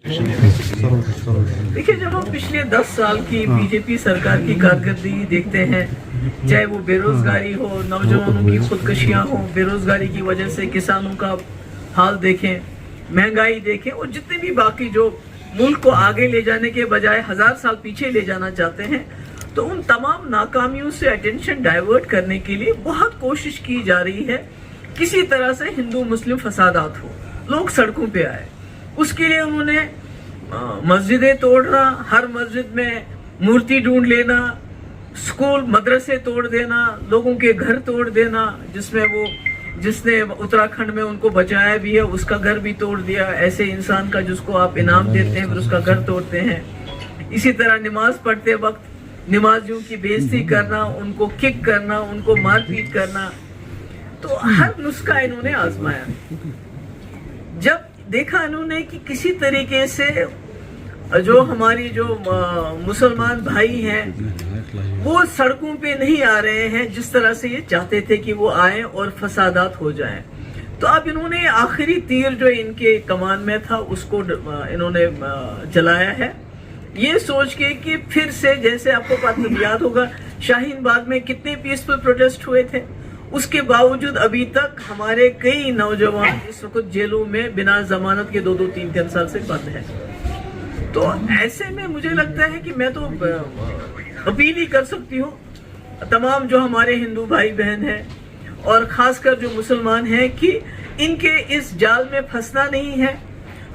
देखिए, जब हम पिछले 10 साल की बीजेपी सरकार की कारकर्दगी देखते हैं, चाहे वो बेरोजगारी हो, नौजवानों की खुदकशियां हो, बेरोजगारी की वजह से किसानों का हाल देखें, महंगाई देखें, और जितने भी बाकी जो मुल्क को आगे ले जाने के बजाय 1000 साल पीछे ले जाना चाहते हैं, तो उन तमाम नाकामियों से अटेंशन डाइवर्ट करने के लिए बहुत कोशिश की जा रही है। किसी तरह से हिंदू मुस्लिम फसादात हो, लोग सड़कों पे आए, उसके लिए उन्होंने मस्जिदें तोड़ना, हर मस्जिद में मूर्ति ढूंढ लेना, स्कूल मदरसे तोड़ देना, लोगों के घर तोड़ देना, जिसने उत्तराखंड में उनको बचाया भी है उसका घर भी तोड़ दिया। ऐसे इंसान का जिसको आप इनाम देते हैं फिर उसका घर तोड़ते हैं। इसी तरह नमाज पढ़ते वक्त नमाजियों की बेइज्जती करना, उनको किक करना, उनको मारपीट करना, तो हर नुस्खा इन्होंने आजमाया। जब देखा इन्होंने कि किसी तरीके से जो हमारी जो मुसलमान भाई हैं वो सड़कों पे नहीं आ रहे हैं जिस तरह से ये चाहते थे कि वो आए और फसादात हो जाएं, तो अब इन्होंने आखिरी तीर जो इनके कमान में था उसको इन्होंने जलाया है, ये सोच के कि फिर से, जैसे आपको याद होगा शाहीन बाग में कितने पीसफुल प्रोटेस्ट हुए थे, उसके बावजूद अभी तक हमारे कई नौजवान इस वक्त जेलों में बिना जमानत के 2-2, 3-3 साल से बंद हैं। तो ऐसे में मुझे लगता है कि मैं तो अपील ही कर सकती हूँ तमाम जो हमारे हिंदू भाई बहन हैं और खासकर जो मुसलमान हैं कि इनके इस जाल में फंसना नहीं है।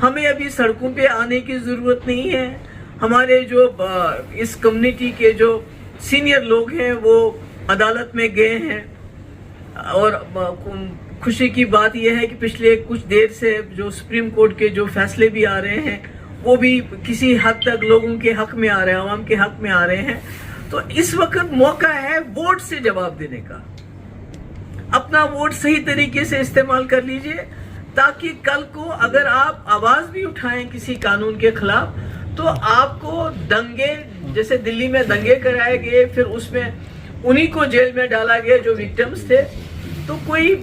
हमें अभी सड़कों पे आने की जरूरत नहीं है। हमारे जो इस कम्युनिटी के जो सीनियर लोग हैं वो अदालत में गए हैं, और खुशी की बात यह है कि पिछले कुछ देर से जो सुप्रीम कोर्ट के जो फैसले भी आ रहे हैं वो भी किसी हद तक लोगों के हक में आ रहे हैं, आवाम के हक में आ रहे हैं। तो इस वक्त मौका है वोट से जवाब देने का। अपना वोट सही तरीके से इस्तेमाल कर लीजिए, ताकि कल को अगर आप आवाज भी उठाएं किसी कानून के खिलाफ तो आपको दंगे, जैसे दिल्ली में दंगे कराए गए, फिर उसमें उन्हीं को जेल में डाला गया जो विक्टिम्स थे। तो कोई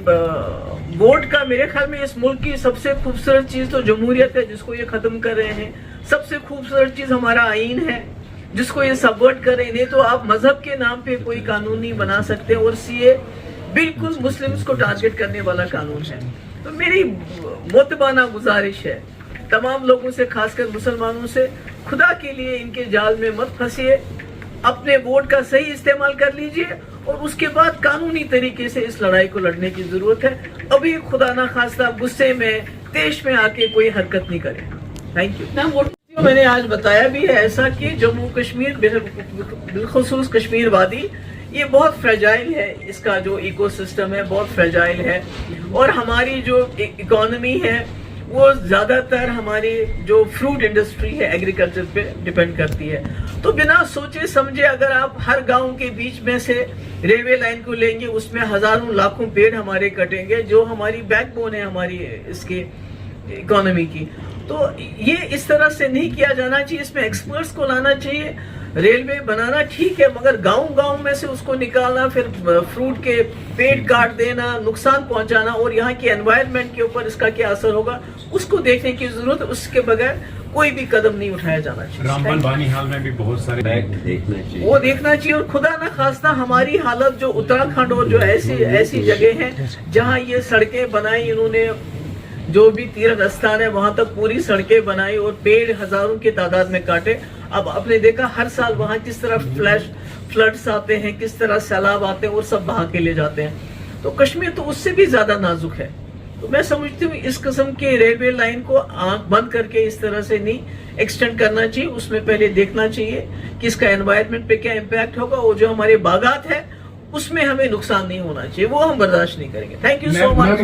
वोट का, मेरे ख्याल में इस मुल्क की सबसे खूबसूरत चीज तो जमहूरियत है जिसको ये खत्म कर रहे हैं। सबसे खूबसूरत चीज हमारा आईन है जिसको ये सबवर्ट कर रहे हैं। नहीं तो आप मजहब के नाम पे कोई कानून नहीं बना सकते, और सीए बिल्कुल मुस्लिम्स को टारगेट करने वाला कानून है। तो मेरी मोतबाना गुजारिश है तमाम लोगों से, खासकर मुसलमानों से, खुदा के लिए इनके जाल में मत फंसिए, अपने वोट का सही इस्तेमाल कर लीजिए, और उसके बाद कानूनी तरीके से इस लड़ाई को लड़ने की जरूरत है। अभी खुदा ना खास्ता गुस्से में, तेज में आके कोई हरकत नहीं करे। Thank you. मैंने आज बताया भी है ऐसा कि जम्मू कश्मीर, बिलखुसूस कश्मीर वादी, ये बहुत फ्रेजाइल है, इसका जो इकोसिस्टम है बहुत फ्रेजाइल है, और हमारी जो इकोनॉमी है वो ज्यादातर हमारी जो फ्रूट इंडस्ट्री है, एग्रीकल्चर पे डिपेंड करती है। तो बिना सोचे समझे अगर आप हर गांव के बीच में से रेलवे लाइन को लेंगे, उसमें हजारों लाखों पेड़ हमारे कटेंगे जो हमारी बैकबोन है हमारी इसकी इकोनॉमी की। तो ये इस तरह से नहीं किया जाना चाहिए, इसमें एक्सपर्ट्स को लाना चाहिए। रेलवे बनाना ठीक है, मगर गांव में से उसको निकालना, फिर फ्रूट के पेड़ काट देना, नुकसान पहुंचाना, और यहाँ की एनवायरनमेंट के ऊपर इसका क्या असर होगा उसको देखने की जरूरत है। उसके बगैर कोई भी कदम नहीं उठाया जाना चाहिए। रामबन बानीहाल में भी बहुत सारे वो देखना चाहिए। और खुदा न खास्ता हमारी हालत जो उत्तराखंड और जो ऐसी जगह हैं जहाँ ये सड़कें बनाई इन्होंने, जो भी तीर्थ स्थान है वहां तक पूरी सड़कें बनाई और पेड़ हजारों की तादाद में काटे। अब आपने देखा हर साल वहां किस तरह फ्लड्स आते हैं, किस तरह सैलाब आते हैं और सब बहा के ले जाते हैं। तो कश्मीर तो उससे भी ज्यादा नाजुक है। तो मैं समझती हूँ इस किस्म के रेलवे लाइन को आंख बंद करके इस तरह से नहीं एक्सटेंड करना चाहिए। उसमें पहले देखना चाहिए कि इसका एनवायरनमेंट पे क्या इम्पैक्ट होगा, और जो हमारे बागात है उसमें हमें नुकसान नहीं होना चाहिए, वो हम बर्दाश्त नहीं करेंगे। Thank you so much.